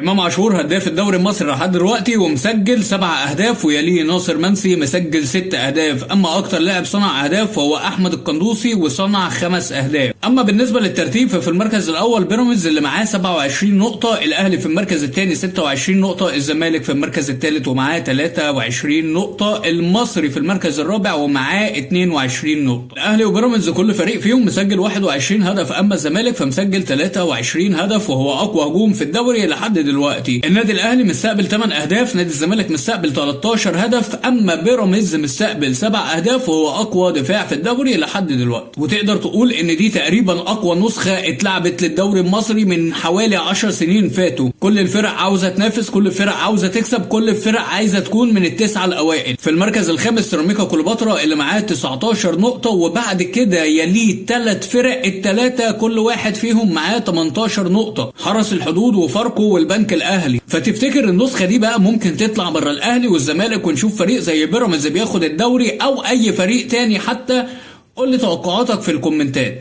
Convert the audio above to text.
امام عاشور هداف الدوري المصري لحد دلوقتي ومسجل 7 اهداف، ويليه ناصر منسي مسجل 6 اهداف. اما اكتر لاعب صنع اهداف فهو احمد القندوسي وصنع 5 اهداف. اما بالنسبه للترتيب ففي المركز الاول بيراميدز اللي معاه 27 نقطه، الاهلي في المركز الثاني 26 نقطه، الزمالك في المركز الثالث ومعاه 23 نقطه، المصري في المركز الرابع ومعاه 22 نقطه. الاهلي وبيراميدز كل فريق فيهم مسجل 21 هدف، اما الزمالك فمسجل 23 هدف وهو اقوى هجوم في الدوري لحد دلوقتي. النادي الاهلي مستقبل 8 اهداف، نادي الزمالك مستقبل 13 هدف، اما بيراميدز مستقبل 7 اهداف وهو اقوى دفاع في الدوري لحد دلوقتي. وتقدر تقول ان دي تقريبا اقوى نسخه اتلعبت للدوري المصري من حوالي 10 سنين فاتوا. كل الفرق عاوزه تنافس، كل الفرق عاوزه تكسب، كل الفرق عايزه تكون من التسعه الاوائل. في المركز الخامس سيراميكا كليوباترا اللي معاه 19 نقطه، وبعد كده يليه 3 فرق، الثلاثه كل واحد فيهم معاه 18 نقطه، حرس الحدود وفاركو والبنك الاهلي. فتفتكر النسخه دي بقى ممكن تطلع بره الاهلي والزمالك ونشوف فريق زي بيراميدز بياخد الدوري او اي فريق تاني حتى؟ قول لي توقعاتك في الكومنتات.